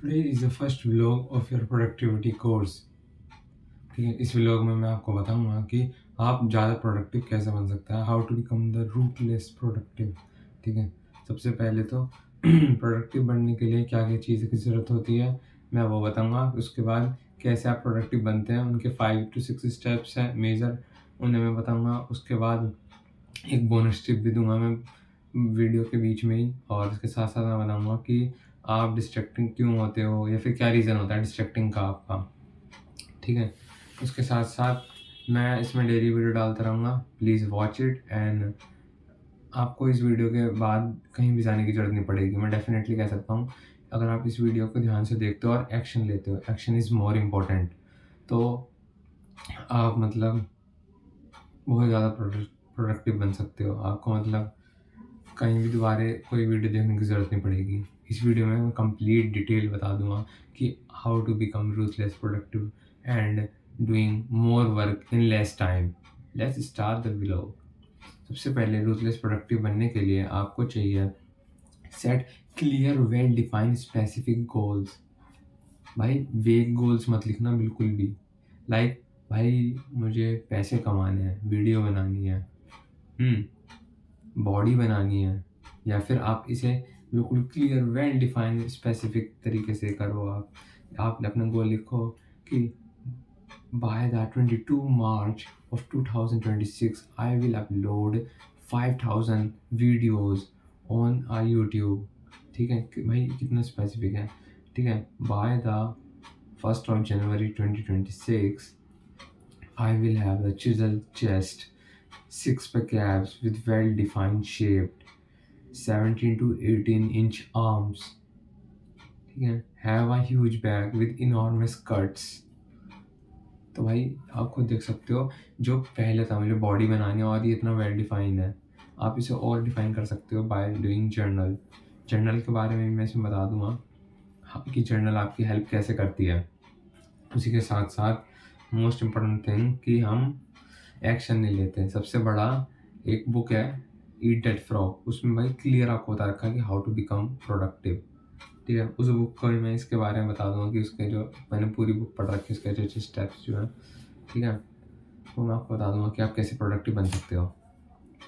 Today is the first vlog of your productivity course। ठीक है, इस व्लॉग में मैं आपको बताऊंगा कि आप ज़्यादा प्रोडक्टिव कैसे बन सकते हैं, how to become the rootless productive. ठीक है, सबसे पहले तो प्रोडक्टिव बनने के लिए क्या क्या चीज़ें की ज़रूरत होती है मैं वो बताऊंगा। उसके बाद कैसे आप प्रोडक्टिव बनते हैं, उनके 5 to 6 स्टेप्स हैं मेजर, उन्हें मैं बताऊंगा। उसके बाद एक बोनस टिप भी दूंगा मैं वीडियो के बीच में ही, और इसके साथ साथ मैं बताऊंगा कि आप डिस्ट्रैक्टिंग क्यों होते हो या फिर क्या रीज़न होता है डिस्ट्रैक्टिंग का आपका। ठीक है, उसके साथ साथ मैं इसमें डेली वीडियो डालता रहूँगा, प्लीज़ वॉच इट। एंड आपको इस वीडियो के बाद कहीं भी जाने की ज़रूरत नहीं पड़ेगी, मैं डेफिनेटली कह सकता हूँ। अगर आप इस वीडियो को ध्यान से देखते हो और एक्शन लेते हो, एक्शन इज़ मोर इम्पोर्टेंट, तो आप मतलब बहुत ज़्यादा प्रोडक्टिव बन सकते हो। आपको मतलब कहीं भी दोबारा कोई वीडियो देखने की ज़रूरत नहीं पड़ेगी। इस वीडियो में मैं कंप्लीट डिटेल बता दूंगा कि how to become ruthless productive and doing more work in less time. Let's start the vlog. सबसे पहले रूथलेस प्रोडक्टिव बनने के लिए आपको चाहिए set clear well defined specific goals. भाई वेग गोल्स मत लिखना बिल्कुल भी। लाइक भाई मुझे पैसे कमाने हैं, वीडियो बनानी है, बॉडी बनानी है, या फिर आप इसे बिल्कुल क्लियर वेल डिफाइंड स्पेसिफिक तरीके से करो। आप अपना गोल लिखो कि by the 22 March of 2026 I will upload 5000 videos on a YouTube. ठीक है भाई, कितना स्पेसिफिक है। ठीक है, by the 1st of January 2026 I will have a chiseled chest, six-pack abs with well-defined shape, 17 to 18-inch arms. ठीक है, have a huge bag with enormous cuts। तो भाई आप खुद देख सकते हो, जो पहले था मुझे बॉडी बनानी है और ये इतना वेल डिफाइंड है, आप इसे और डिफाइन कर सकते हो बाय डूइंग जर्नल। जर्नल के बारे में भी मैं इसमें बता दूंगा कि जर्नल आपकी हेल्प कैसे करती है। उसी के साथ साथ मोस्ट इम्पोर्टेंट थिंग कि हम एक्शन नहीं लेते। सबसे बड़ा एक बुक है ईट दैट फ्रॉग, उसमें भाई क्लियर आपको बता रखा है कि हाउ टू बिकम प्रोडक्टिव। ठीक है, उस बुक को मैं इसके बारे में बता दूंगा कि उसके जो मैंने पूरी बुक पढ़ रखी है, उसके जो स्टेप्स जो हैं, ठीक है, वो मैं आपको बता दूंगा कि आप कैसे प्रोडक्टिव बन सकते हो।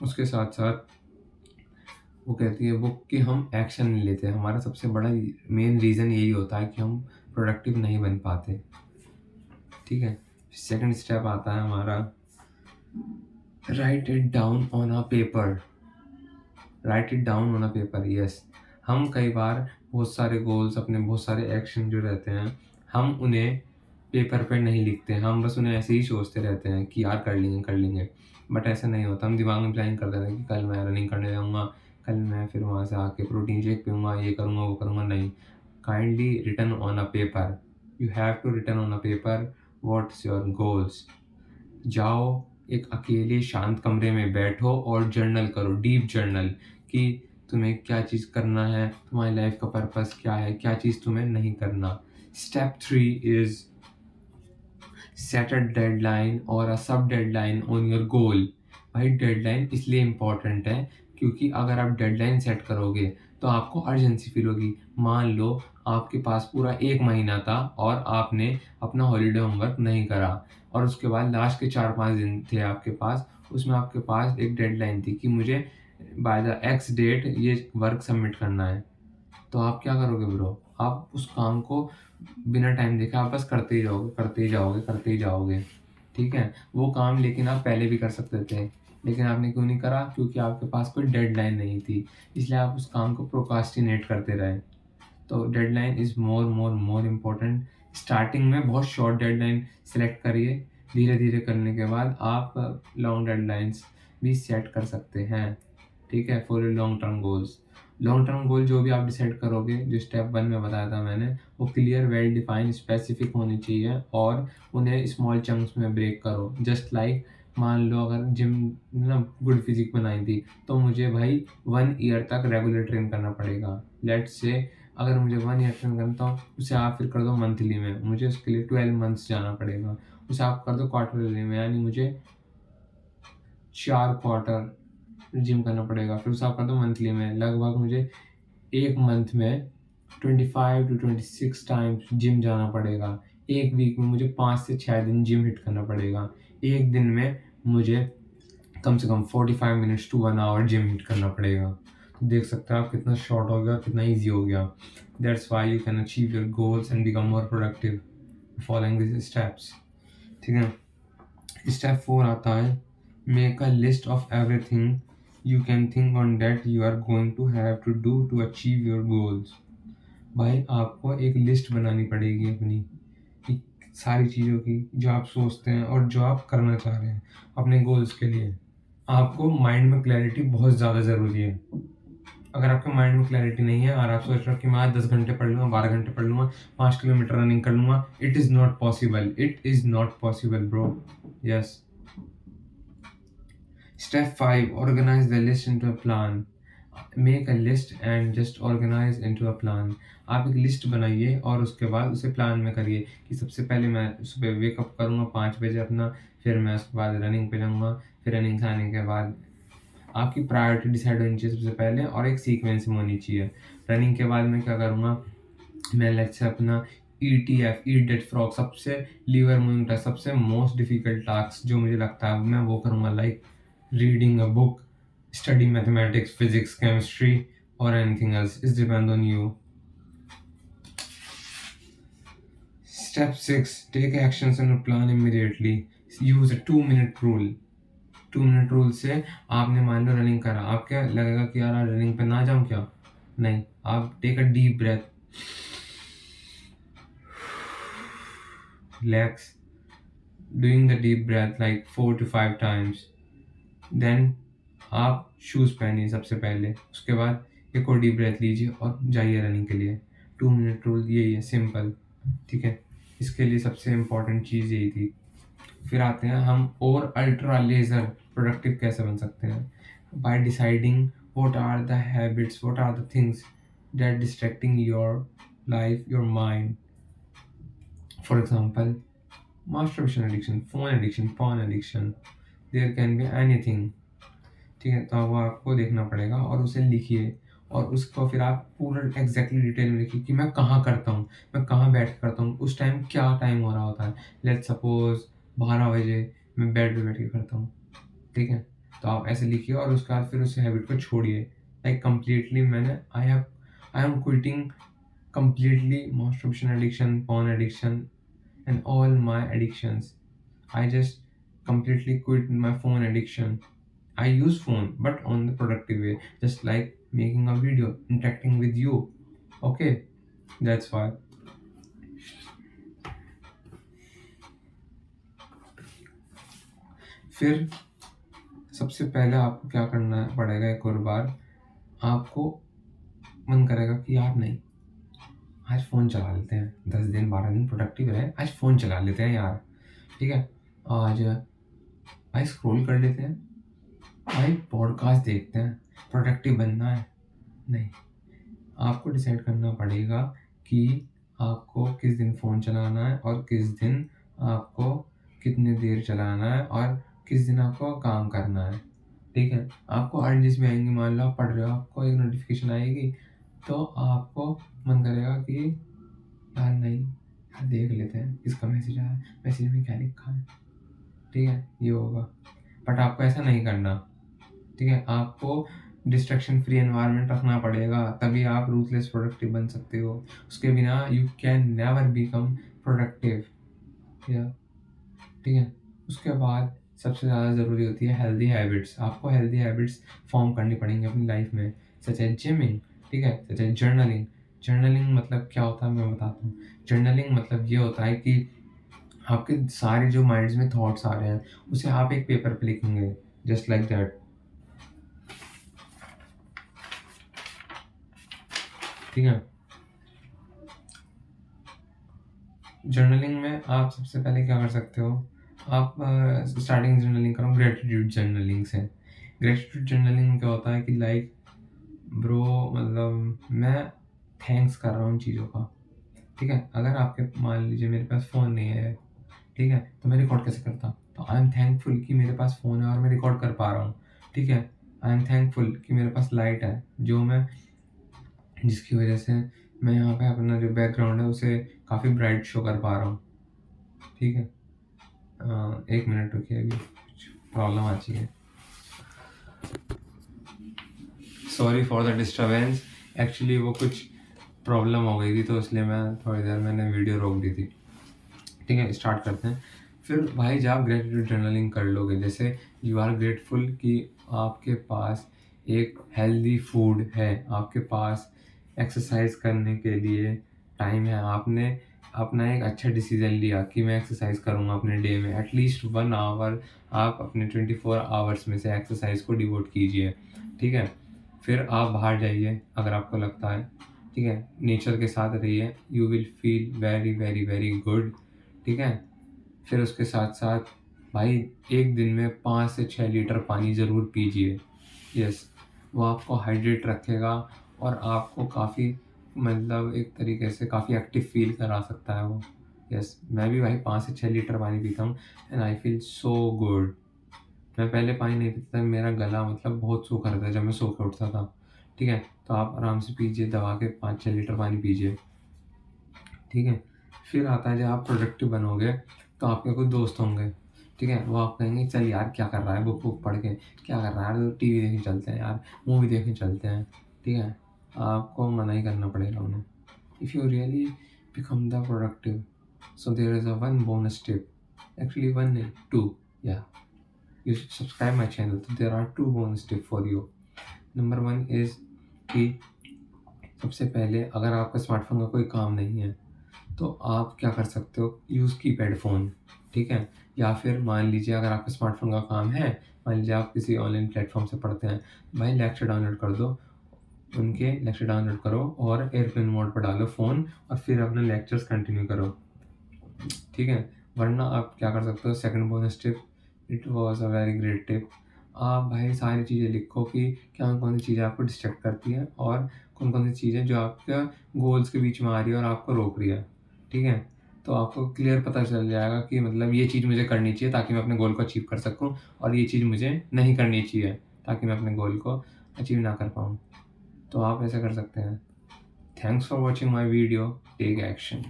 उसके साथ साथ वो कहती है बुक कि हम एक्शन नहीं लेते। हमारा सबसे बड़ा मेन रीज़न यही होता है कि हम प्रोडक्टिव नहीं बन पाते। ठीक है, सेकंड स्टेप आता है हमारा right it down on a paper. Right it down on a paper, yes. हम कई बार बहुत सारे गोल्स, अपने बहुत सारे एक्शन जो रहते हैं, हम उन्हें पेपर पे नहीं लिखते, हम बस उन्हें ऐसे ही सोचते रहते हैं कि यार कर लेंगे कर लेंगे, बट ऐसा नहीं होता। हम दिमाग में प्लान कर देते हैं कि कल मैं रनिंग करने जाऊँगा, कल मैं फिर वहाँ से आके प्रोटीन शेक पीऊँगा, ये करूँगा वो करूँगा। नहीं, kindly written on a paper. You have to written on a paper what's your goals. जाओ एक अकेले शांत कमरे में बैठो और जर्नल करो, डीप जर्नल, कि तुम्हें क्या चीज़ करना है, तुम्हारी लाइफ का पर्पस क्या है, क्या चीज़ तुम्हें नहीं करना। Step 3 is set a deadline और अ सब डेडलाइन ऑन योर गोल। भाई डेडलाइन इसलिए इम्पॉर्टेंट है क्योंकि अगर आप डेडलाइन सेट करोगे तो आपको अर्जेंसी फील होगी। मान लो आपके पास पूरा 1 महीना था और आपने अपना हॉलीडे होमवर्क नहीं करा, और उसके बाद लास्ट के 4-5 दिन थे आपके पास, उसमें आपके पास एक डेडलाइन थी कि मुझे बाय द एक्स डेट ये वर्क सबमिट करना है। तो आप क्या करोगे ब्रो? आप उस काम को बिना टाइम देखे आप बस करते ही जाओगे, करते ही जाओगे, करते ही जाओगे। ठीक है? वो काम लेकिन आप पहले भी कर सकते थे, लेकिन आपने क्यों नहीं करा? क्योंकि आपके पास कोई डेडलाइन नहीं थी, इसलिए आप उस काम को प्रोक्रास्टिनेट करते रहे। तो deadline is more more more important. Starting में बहुत शॉर्ट डेडलाइन सेलेक्ट करिए, धीरे-धीरे करने के बाद आप लॉन्ग डेडलाइन्स भी सेट कर सकते हैं। ठीक है? For your long term goals. Long term goal जो भी आप डिसाइड करोगे, जो स्टेप 1 में बताया था मैंने, वो क्लियर, वेल डिफाइंड, स्पेसिफिक होनी चाहिए और उन्हें स्मॉल चंक्स में ब्रेक करो। जस्ट लाइक मान लो अगर जिम ना गुड फिजिक बनाई थी, तो मुझे भाई 1 ईयर तक रेगुलर ट्रेन करना पड़ेगा। लेट्स से अगर मुझे 1 ईयर ट्रेन करता हूँ, उसे आप फिर कर दो मंथली में, मुझे उसके लिए 12 मंथ्स जाना पड़ेगा। उसे आप कर दो क्वार्टरली में, यानी मुझे 4 क्वार्टर जिम करना पड़ेगा। फिर उसे आप कर दो मंथली में, लगभग मुझे 1 मंथ में 25 to 26 टाइम्स जिम जाना पड़ेगा। एक वीक में मुझे 5 से 6 दिन जिम हिट करना पड़ेगा। एक दिन में मुझे कम से कम 45 minutes to 1 hour gym hit करना पड़ेगा। तो देख सकते हैं आप कितना शॉर्ट हो गया, कितना ईज़ी हो गया। That's why you can achieve your goals and become more productive following this steps. ठीक है। स्टेप 4 आता है, make a list of everything you can think on that you are going to have to do to achieve your goals. भाई आपको एक list बनानी पड़ेगी अपनी, कि सारी चीज़ों की जो आप सोचते हैं और जो आप करना चाह रहे हैं अपने गोल्स के लिए। आपको माइंड में क्लैरिटी बहुत ज़्यादा ज़रूरी है। अगर आपके माइंड में क्लैरिटी नहीं है और आप सोच रहे हो कि मैं आज 10 घंटे पढ़ लूँगा, 12 घंटे पढ़ लूँगा, 5 किलोमीटर रनिंग कर लूँगा, it is not possible. It is not possible bro. Yes. Step 5, organize the list into a plan. Make a list and just organize into a plan. आप एक लिस्ट बनाइए और उसके बाद उसे प्लान में करिए कि सबसे पहले मैं सुबह वेकअप करूँगा 5 बजे अपना, फिर मैं उसके बाद रनिंग पे जाऊँगा, फिर रनिंग से आने के बाद आपकी प्रायोरिटी डिसाइड होनी चाहिए सबसे पहले और एक सीक्वेंस में होनी चाहिए। रनिंग के बाद मैं क्या करूँगा, मैं लेट्स से अपना ETF ईट दैट फ्रॉग सबसे लीवर मूविंग टास्क, सबसे मोस्ट डिफिकल्ट टास्क जो मुझे लगता है मैं वो करूँगा, like reading a book, study mathematics, physics, chemistry, or anything else. It depends on you. Step 6, take actions on a plan immediately. Use a 2-minute rule. 2-minute rule से आपने मान लो रनिंग करा, आप क्या लगेगा कि यार रनिंग पे ना जाऊँ क्या? नहीं, आप take a deep breath, relax, doing the deep breath like 4 to 5 times. Then आप शूज़ पहनिए सबसे पहले, उसके बाद एक और डीप ब्रेथ लीजिए और जाइए रनिंग के लिए। 2-minute रूल यही है, सिंपल। ठीक है, इसके लिए सबसे इम्पॉर्टेंट चीज़ यही थी। फिर आते हैं हम और अल्ट्रा लेज़र प्रोडक्टिव कैसे बन सकते हैं, by deciding what are the habits, what are the things that distracting your life, your mind. For example masturbation addiction, phone addiction, porn addiction, there can be anything। ठीक है, तो वो आपको देखना पड़ेगा और उसे लिखिए और उसको फिर आप पूरा एग्जैक्टली डिटेल में लिखिए कि मैं कहाँ करता हूँ, मैं कहाँ बैठ के करता हूँ, उस टाइम क्या टाइम हो रहा होता है। लेट्स सपोज 12 बजे मैं बेड पे बैठ के करता हूँ। ठीक है, तो आप ऐसे लिखिए और उसके बाद फिर उस हैबिट को छोड़िए, लाइक कम्प्लीटली मैंने I am quitting completely masturbation addiction, porn addiction, and all my addictions. I just completely quit my phone addiction. I use phone but on the productive way, just like making a video, interacting with you. Okay, that's why. फिर सबसे पहले आपको क्या करना पड़ेगा, एक और बार आपको मन करेगा कि यार नहीं, आज फ़ोन चला लेते हैं, 10 दिन 12 दिन प्रोडक्टिव रहे, आज फ़ोन चला लेते हैं यार। ठीक है, आज स्क्रॉल कर लेते हैं, भाई पॉडकास्ट देखते हैं, प्रोडक्टिव बनना है। नहीं, आपको डिसाइड करना पड़ेगा कि आपको किस दिन फ़ोन चलाना है और किस दिन आपको कितनी देर चलाना है और किस दिन आपको काम करना है। ठीक है, आपको अर्जेस भी आएंगी, मान लो आप पढ़ रहे हो, आपको एक नोटिफिकेशन आएगी तो आपको मन करेगा कि यार नहीं, यार देख लेते हैं इसका मैसेज आया है, मैसेज में क्या लिखा है। ठीक है, ये होगा, बट आपको ऐसा नहीं करना। ठीक है, आपको डिस्ट्रैक्शन फ्री एनवायरनमेंट रखना पड़ेगा, तभी आप रूथलेस प्रोडक्टिव बन सकते हो। उसके बिना you can never become productive. ठीक है, उसके बाद सबसे ज़्यादा ज़रूरी होती है हेल्दी हैबिट्स। आपको हेल्दी हैबिट्स फॉर्म करनी पड़ेंगी अपनी लाइफ में, सच है जिमिंग। ठीक है, सच है जर्नलिंग। जर्नलिंग मतलब क्या होता है मैं बताता हूँ। जर्नलिंग मतलब ये होता है कि आपके सारे जो माइंड्स में थॉट्स आ रहे हैं उसे आप एक पेपर पे लिखेंगे, जस्ट लाइक दैट। ठीक है, जर्नलिंग में आप सबसे पहले क्या कर सकते हो, आप स्टार्टिंग जर्नलिंग करो ग्रेटिट्यूड जर्नलिंग से। ग्रेटिट्यूड जर्नलिंग में क्या होता है कि लाइक ब्रो, मतलब मैं थैंक्स कर रहा हूँ चीज़ों का। ठीक है, अगर आपके मान लीजिए मेरे पास फ़ोन नहीं है, ठीक है, तो मैं रिकॉर्ड कैसे करता, तो आई एम थैंकफुल कि मेरे पास फ़ोन है और मैं रिकॉर्ड कर पा रहा हूँ। ठीक है, आई एम थैंकफुल कि मेरे पास लाइट है जो मैं जिसकी वजह से मैं यहाँ पे अपना जो बैकग्राउंड है उसे काफ़ी ब्राइट शो कर पा रहा हूँ, ठीक है। 1 मिनट रुकिए, अभी कुछ प्रॉब्लम आ चुकी है। Sorry for the disturbance, actually वो कुछ प्रॉब्लम हो गई थी तो इसलिए मैं थोड़ी देर मैंने वीडियो रोक दी थी। ठीक है, स्टार्ट करते हैं। फिर भाई जब आप ग्रेटिट्यूड जर्नलिंग कर लोगे, जैसे यू आर ग्रेटफुल कि आपके पास एक हेल्दी फूड है, आपके पास एक्सरसाइज करने के लिए टाइम है, आपने अपना एक अच्छा डिसीजन लिया कि मैं एक्सरसाइज करूँगा अपने डे में एटलीस्ट 1 आवर, आप अपने 24 आवर्स में से एक्सरसाइज को डिवोट कीजिए, ठीक है। फिर आप बाहर जाइए अगर आपको लगता है, ठीक है, नेचर के साथ रहिए, you will feel very very very good, ठीक है। फिर उसके साथ साथ भाई एक दिन में 5 से 6 लीटर पानी ज़रूर पीजिए, यस, वो आपको हाइड्रेट रखेगा और आपको काफ़ी मतलब एक तरीके से काफ़ी एक्टिव फील करा सकता है वो, यस। मैं भी भाई 5 से 6 लीटर पानी पीता हूँ and I feel so good. मैं पहले पानी नहीं पीता था, मेरा गला मतलब बहुत सूखा रहता था जब मैं सो के उठता था, ठीक है। तो आप आराम से पीजिए, दबा के 5-6 लीटर पानी पीजिए, ठीक है। फिर आता है जब आप प्रोडक्टिव बनोगे तो आपके कुछ दोस्त होंगे, ठीक है, वो आप कहेंगे चल यार क्या कर रहा है बुक बुक पढ़ के, क्या कर रहा है यार, तो टीवी देखने चलते हैं यार, मूवी देखने चलते हैं, ठीक है। आपको मना ही करना पड़ेगा उन्हें। If you really become the productive, so there is a one bonus tip, actually one नहीं, टू, या you should subscribe my channel. So there are 2 bonus tip for you. Number 1 is कि सबसे पहले अगर आपका स्मार्टफ़ोन का कोई काम नहीं है तो आप क्या कर सकते हो, यूज़ कीपैड फ़ोन, ठीक है। या फिर मान लीजिए अगर आपका स्मार्टफ़ोन का काम है, मान लीजिए आप किसी ऑनलाइन प्लेटफ़ॉर्म से पढ़ते हैं, भाई लेक्चर डाउनलोड कर दो, उनके लेक्चर डाउनलोड करो और एयरप्लेन मोड पर डालो फ़ोन और फिर अपने लेक्चर्स कंटिन्यू करो, ठीक है। वरना आप क्या कर सकते हो, second bonus tip, it was a very great tip. आप भाई सारी चीज़ें लिखो कि कौन-कौन सी चीज़ें आपको डिस्ट्रैक्ट करती हैं और कौन-कौन सी चीज़ें जो आपके गोल्स के बीच में आ रही है और आपको रोक रही है, ठीक है। तो आपको क्लियर पता चल जाएगा कि मतलब ये चीज़ मुझे करनी चाहिए ताकि मैं अपने गोल को अचीव कर सकूँ और ये चीज़ मुझे नहीं करनी चाहिए ताकि मैं अपने गोल को अचीव ना कर पाऊँ। तो आप ऐसा कर सकते हैं। Thanks for watching my video, take action.